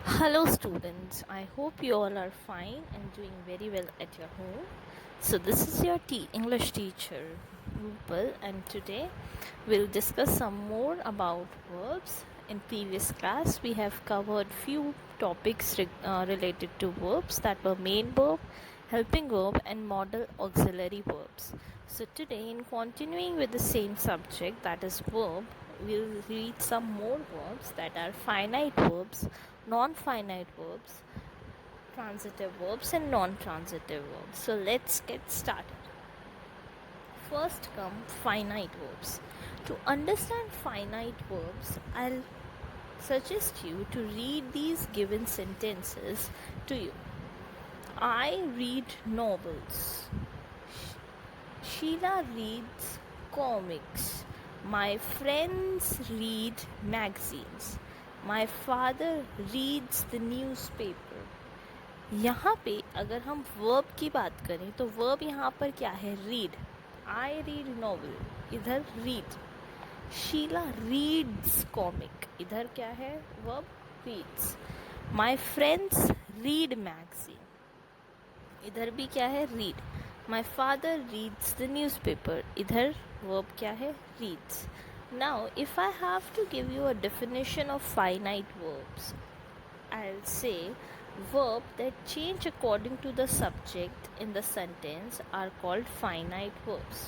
Hello, students. I hope you all are fine and doing very well at your home. So, this is your English teacher, Rupal, and today we'll discuss some more about verbs. In previous class, we have covered few topics related to verbs, that were main verb, helping verb, and modal auxiliary verbs. So, today, in continuing with the same subject, that is verb, we'll read some more verbs, that are finite verbs, non-finite verbs, transitive verbs, and non-transitive verbs. So let's get started. First come finite verbs. To understand finite verbs, I'll suggest you to read these given sentences to you. I read novels. Sheila reads comics. My friends read magazines. My father reads the newspaper. यहाँ पे अगर हम verb की बात करें तो verb यहाँ पर क्या है? रीड. आई रीड नॉवल, इधर रीड. शीला रीड्स कॉमिक, इधर क्या है? Verb reads. My friends read magazine, इधर भी क्या है? Read. My father reads the newspaper, इधर वर्ब क्या है? Reads. Now if I have to give you a definition of finite verbs, I'll say verbs that change according to the subject in the sentence are called finite verbs.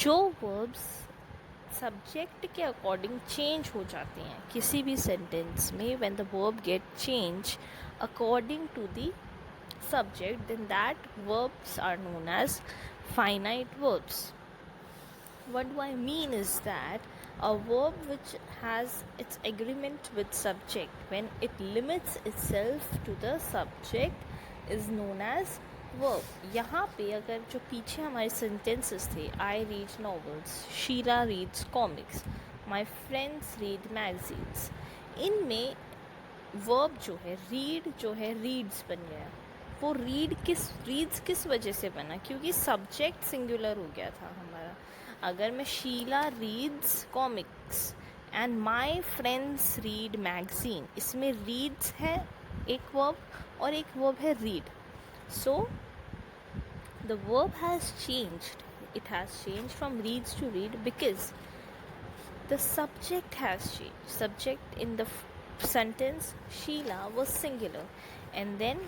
जो verbs subject के according change हो जाते हैं किसी भी sentence में, when the verb get change according to the subject, then that verbs are known as finite verbs. What do I mean is that a verb which has its agreement with subject, when it limits itself to the subject, is known as verb. यहाँ पे अगर जो पीछे हमारे sentences थे, I read novels, Sheela reads comics, my friends read magazines, इनमें verb जो है रीड जो है रीड्स बन गया. वो रीड्स किस वजह से बना? क्योंकि सब्जेक्ट सिंगुलर हो गया था हमारा. अगर मैं Sheela reads comics and my friends read magazine, इसमें रीड्स है एक वर्ब और एक वर्ब है read. So the verb has changed. It has changed from reads to read because the subject has changed. Subject in the sentence Sheila was singular, and then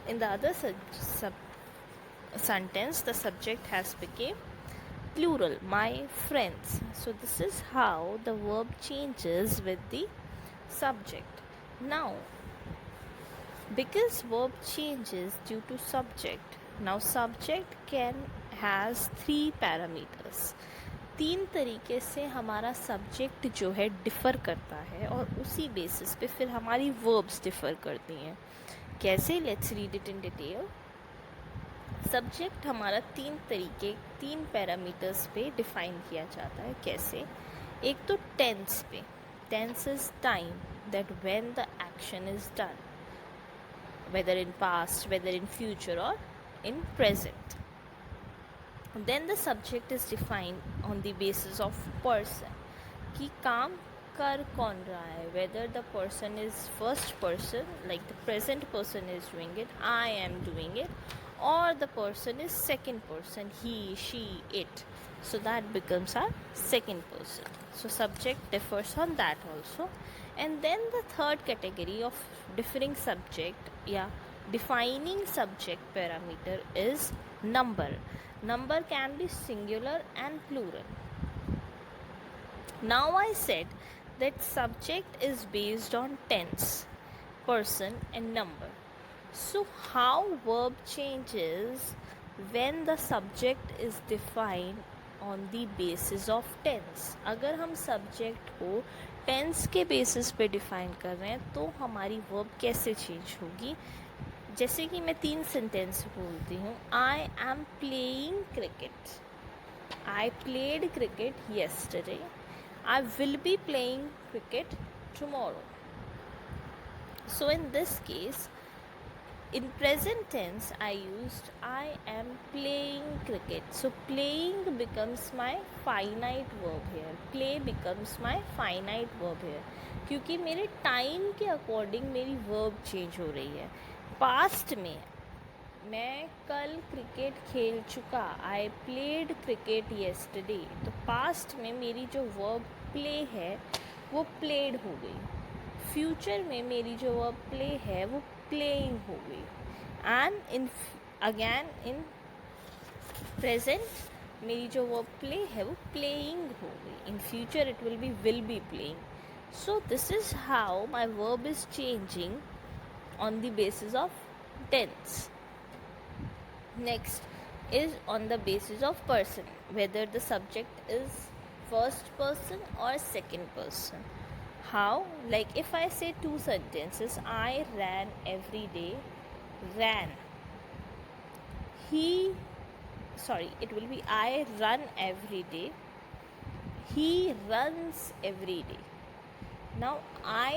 in the other sentence the subject has become plural, my friends. So this is how the verb changes with the subject. Now, because verb changes due to subject, now subject can has three parameters. तीन तरीके से हमारा subject जो है differ करता है और उसी बेसिस पे फिर हमारी वर्ब्स डिफ़र करती हैं. कैसे? Let's read it in detail. Subject हमारा तीन पैरामीटर्स पे डिफाइन किया जाता है. कैसे? एक तो टेंस पे. Tense is time that when the action is done, whether in past, whether in future और in present. Then the subject is defined on the basis of person, कि काम कर कौन रहा है, whether the person is first person like the present person is doing it, I am doing it, or the person is second person, he, she, it. So that becomes our second person. So subject differs on that also. And then the third category of differing subject, defining subject parameter is number. Number can be singular and plural. Now I said that subject is based on tense, person and number. So how verb changes when the subject is defined on the basis of tense. अगर हम subject को tense के basis पे define कर रहे हैं तो हमारी verb कैसे change होगी? जैसे कि मैं तीन sentence बोलती हूँ. I am playing cricket. I played cricket yesterday. I will be playing cricket tomorrow. So in this case, In present tense, I used I am playing cricket. So playing becomes my finite verb here. Play becomes my finite verb here. क्योंकि मेरे time के according मेरी verb change हो रही है. Past में मैं कल क्रिकेट खेल चुका. I played cricket yesterday. तो पास्ट में मेरी जो वर्ब प्ले है वो प्लेड हो गई. फ्यूचर में मेरी जो वर्ब प्ले है वो प्लेइंग हो गई. And in again in present मेरी जो वर्ब प्ले है वो प्लेइंग हो गई. In future it will be playing. So this is how my verb is changing on the basis of tense. Next is on the basis of person, whether the subject is first person or second person. How? Like if I say two sentences, I ran every day. Ran. It will be I run every day. He runs every day. Now I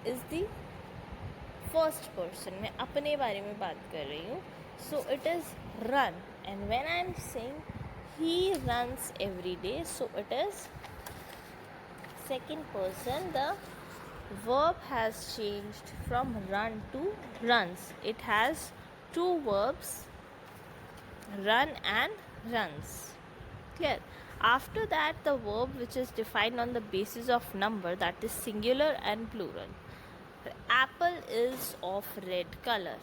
is the first person. मैं अपने बारे में बात कर रही हूँ. So it is run. And when I am saying he runs every day, so it is second person. The verb has changed from run two runs. It has to verbs, run and runs. Clear? After that, the verb which is defined on the basis of number, that is singular and plural. Apple is of red color.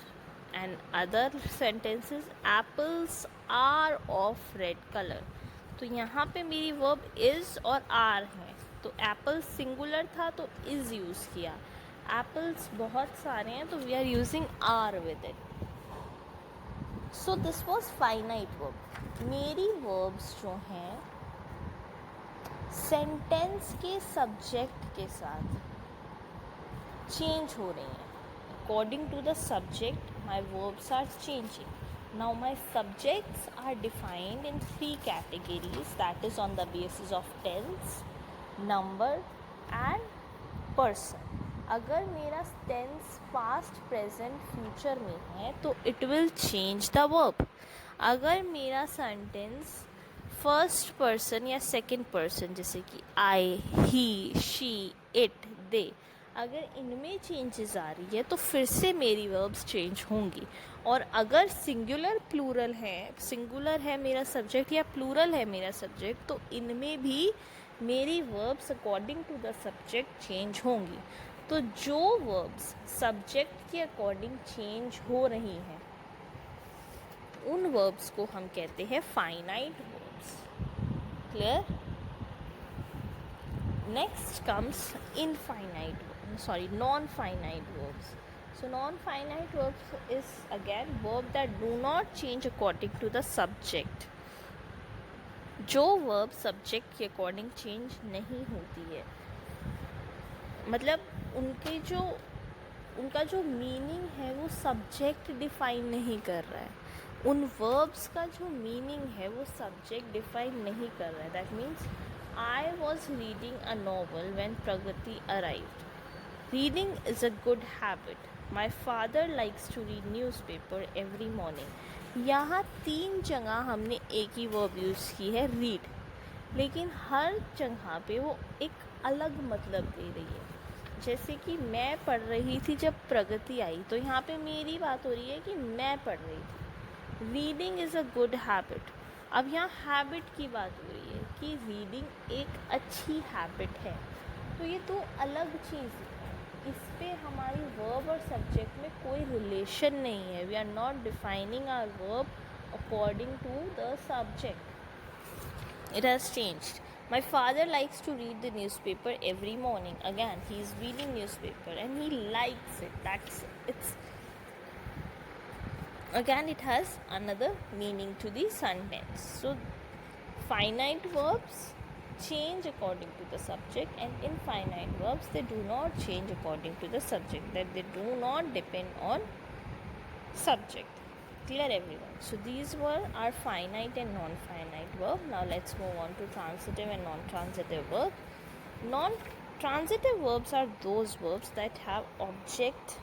And other sentences, apples are of red color. तो यहाँ पे मेरी verb is और are है. तो apple singular था तो is use किया. apples बहुत सारे हैं तो we are using are with it. So this was finite verb. मेरी verbs जो हैं sentence के subject के साथ चेंज हो रही हैं. According to the subject my verbs are changing. Now my subjects are defined in 3 categories, that is on the basis of tense, number and person. अगर मेरा टेंस पास्ट प्रेजेंट फ्यूचर में है तो it will change the verb. अगर मेरा sentence first person या second person जैसे कि आई, ही, शी, इट, दे, अगर इनमें चेंजेस आ रही है तो फिर से मेरी वर्ब्स चेंज होंगी. और अगर सिंगुलर प्लूरल है, सिंगुलर है मेरा सब्जेक्ट या प्लूरल है मेरा सब्जेक्ट, तो इनमें भी मेरी verbs according to the subject change होंगी. तो जो वर्ब्स सब्जेक्ट के अकॉर्डिंग चेंज हो रही हैं उन वर्ब्स को हम कहते हैं finite verbs. Clear? Next comes non-finite verbs. So non-finite verbs is again verb that do not change according to the subject. जो verb subject के according change नहीं होती है, मतलब उनका जो मीनिंग है वो सब्जेक्ट डिफाइन नहीं कर रहा है. उन वर्ब्स का जो मीनिंग है वो सब्जेक्ट डिफाइन नहीं कर रहा है. That means I was reading a novel when Pragati arrived. Reading is a good habit. My father likes to read newspaper every morning. यहाँ 3 जगह हमने एक ही वर्ब यूज़ की है read, लेकिन हर जगह पे वो एक अलग मतलब दे रही है. जैसे कि मैं पढ़ रही थी जब प्रगति आई, तो यहाँ पे मेरी बात हो रही है कि मैं पढ़ रही थी. Reading is a good habit. अब यहाँ हैबिट की बात हो रही है कि रीडिंग एक अच्छी हैबिट है. तो ये तो अलग चीज़ है. इस पे हमारी वर्ब और सब्जेक्ट में कोई रिलेशन नहीं है. We are not defining our verb according to the subject. It has changed. My father likes to read the newspaper every morning. Again, he is reading newspaper and he likes it. Again, it has another meaning to the sentence. So, finite verbs change according to the subject, and infinite verbs, they do not change according to the subject. That they do not depend on subject. Clear, everyone? So these were our finite and non-finite verb. Now let's move on to transitive and non-transitive verb. Non-transitive verbs are those verbs that have object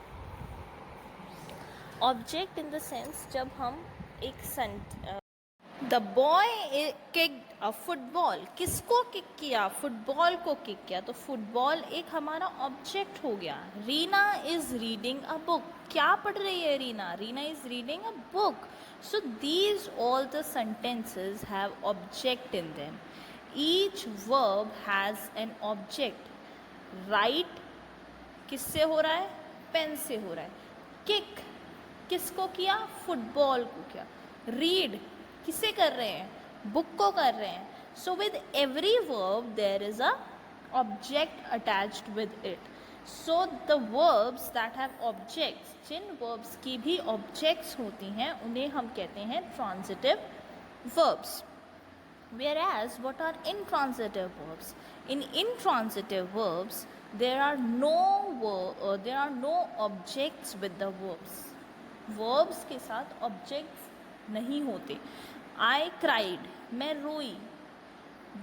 object in the sense जब हम एक the boy kicked a football, किसको kick किया? Football को kick किया, तो football एक हमारा ऑब्जेक्ट हो गया। Reena is reading a book, क्या पढ़ रही है Reena? Reena is reading a book. So these all the sentences have object in them. Each verb has an object. Right किससे हो रहा है? पेन से हो रहा है। किक किसको किया? फुटबॉल को किया। रीड किसे कर रहे हैं? बुक को कर रहे हैं। So with every verb there is a object attached with it. So the verbs that have objects, जिन वर्ब्स की भी ऑब्जेक्ट्स होती हैं उन्हें हम कहते हैं transitive verbs. Whereas what are intransitive verbs? In intransitive verbs there are no objects with the verbs. Verbs के साथ objects नहीं होते। I cried, मैं रोई।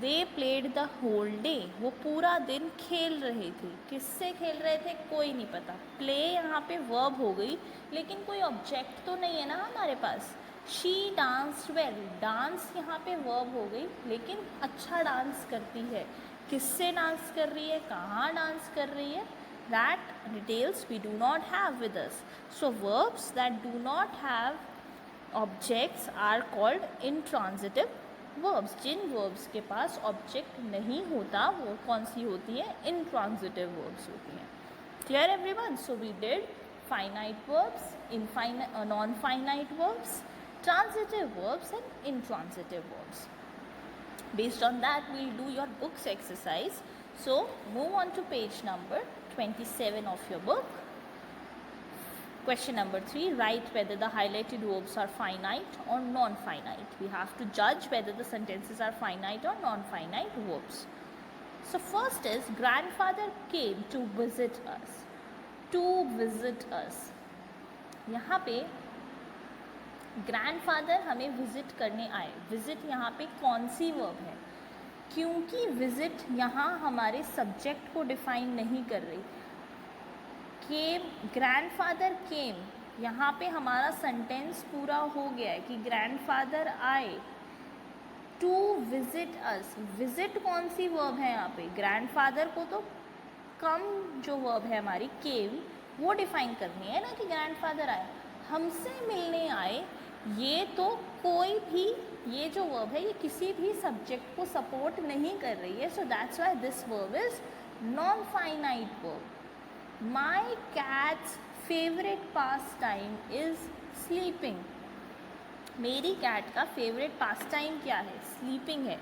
They played the whole day, वो पूरा दिन खेल रहे थे। किससे खेल रहे थे? कोई नहीं पता। प्ले यहाँ पे वर्ब हो गई, लेकिन कोई ऑब्जेक्ट तो नहीं है ना हमारे पास। शी डांस्ड वेल, डांस यहाँ पे वर्ब हो गई, लेकिन अच्छा डांस करती है। किससे डांस कर रही है? कहाँ डांस कर रही है? That details we do not have with us. So verbs that do not have objects are called intransitive verbs। जिन verbs के पास ऑब्जेक्ट नहीं होता वो कौन सी होती हैं? intransitive verbs होती हैं। Clear everyone? So we did finite verbs, non-finite verbs, transitive verbs and intransitive verbs. Based on that we'll do your books exercise. So move on to page number 27 of your book. Question number 3, write whether the highlighted verbs are finite or non-finite. We have to judge whether the sentences are finite or non-finite verbs. So first is grandfather came to visit us. To visit us. यहाँ पे grandfather हमें visit करने आए। visit यहाँ पे कौन सी verb है? क्योंकि visit यहाँ हमारे subject को define नहीं कर रही। केम, ग्रैंडफादर केम, यहाँ पे हमारा सेंटेंस पूरा हो गया है कि ग्रैंडफादर आए टू विजिट अस। विजिट कौन सी वर्ब है यहाँ पे? ग्रैंडफादर को तो कम जो वर्ब है हमारी केम वो डिफाइन करनी है ना कि ग्रैंडफादर आए, हमसे मिलने आए। ये तो कोई भी, ये जो वर्ब है ये किसी भी सब्जेक्ट को सपोर्ट नहीं कर रही है। So that's why this verb is non finite verb. My cat's favorite pastime is sleeping. मेरी कैट का फेवरेट पास टाइम क्या है? स्लीपिंग है।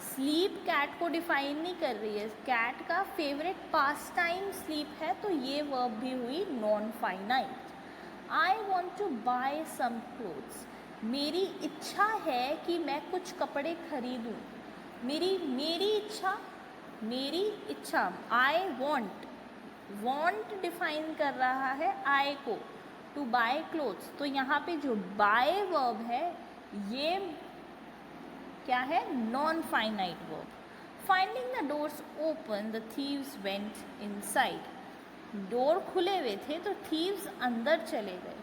स्लीप कैट को डिफाइन नहीं कर रही है। कैट का फेवरेट पास टाइम स्लीप है, तो ये वर्ब भी हुई non finite. I want to buy some clothes, मेरी इच्छा है कि मैं कुछ कपड़े खरीदूँ। मेरी इच्छा आई वॉन्ट डिफाइन कर रहा है आई को। टू बाय क्लोथ्स, तो यहाँ पे जो बाय वर्ब है ये क्या है? Non finite verb. Finding the doors open the thieves went inside. Door खुले हुए थे तो थीव्स अंदर चले गए।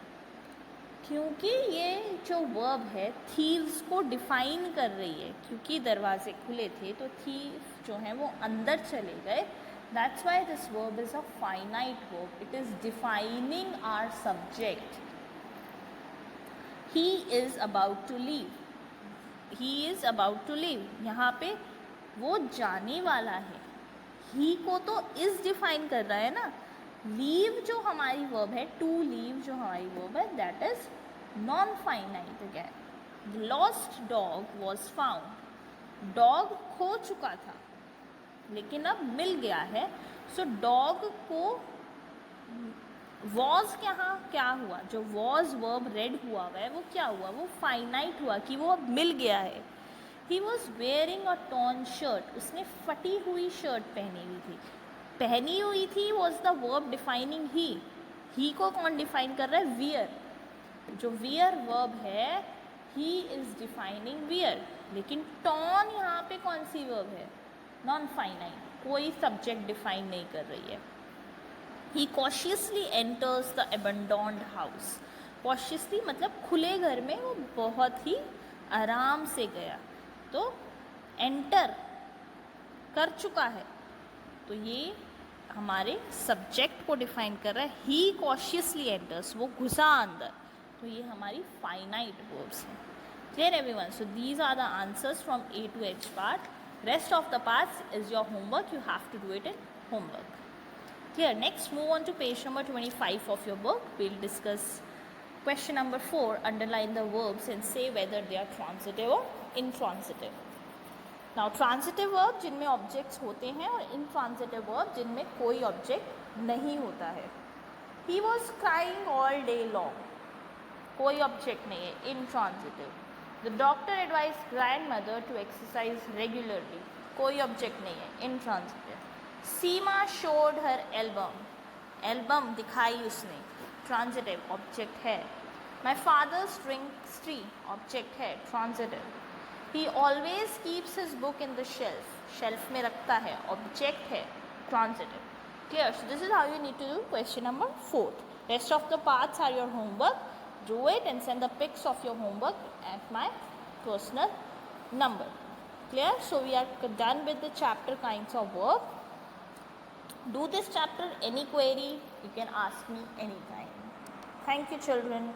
क्योंकि ये जो वर्ब है थीव्स को डिफाइन कर रही है, क्योंकि दरवाजे खुले थे तो थीव जो हैं वो अंदर चले गए। That's why this verb is a finite verb. It is defining our subject. He is about to leave. He is about to leave. यहाँ पे वो जाने वाला है। He को तो is define कर रहा है ना। Leave जो हमारी verb है, to leave जो हमारी verb है, that is non-finite again. The lost dog was found. Dog खो चुका था लेकिन अब मिल गया है। सो डॉग को वॉज क्या हुआ? जो वॉज वर्ब रेड हुआ है वो क्या हुआ? वो फाइनाइट हुआ कि वो अब मिल गया है। He was wearing a torn shirt, उसने फटी हुई शर्ट पहनी हुई थी वॉज द वर्ब डिफाइनिंग ही को कौन डिफाइन कर रहा है? वियर। जो वियर वर्ब है ही इज डिफाइनिंग वियर, लेकिन टॉर्न यहाँ पे कौन सी वर्ब है? नॉन फाइनाइट, कोई सब्जेक्ट डिफाइन नहीं कर रही है। He cautiously enters the abandoned house, cautiously मतलब खुले घर में वो बहुत ही आराम से गया, तो एंटर कर चुका है, तो ये हमारे सब्जेक्ट को डिफाइन कर रहा है। ही कॉशियसली एंटर्स, वो घुसा अंदर, तो ये हमारी फाइनाइट वर्ब्स हैं। Clear everyone? So these are the answers from A to H part. Rest of the parts is your homework. You have to do it in homework. Clear? Next, move on to page number 25 of your book. We'll discuss question number 4. Underline the verbs and say whether they are transitive or intransitive. Now, transitive verb जिनमें objects होते हैं और intransitive verb जिनमें कोई object नहीं होता है. He was crying all day long. कोई object नहीं है, intransitive. The doctor advised grandmother to exercise regularly. कोई object नहीं है, intransitive. Seema showed her album. Album दिखाई उसने, transitive, object है. My father's drinks tea, object है, transitive. He always keeps his book in the shelf. Shelf में रखता है, object है, transitive. Clear? So this is how you need to do question number 4. Rest of the parts are your homework. Do it and send the pics of your homework at my personal number. Clear? So we are done with the chapter kinds of verb. Do this chapter, any query you can ask me anytime. Thank you, children.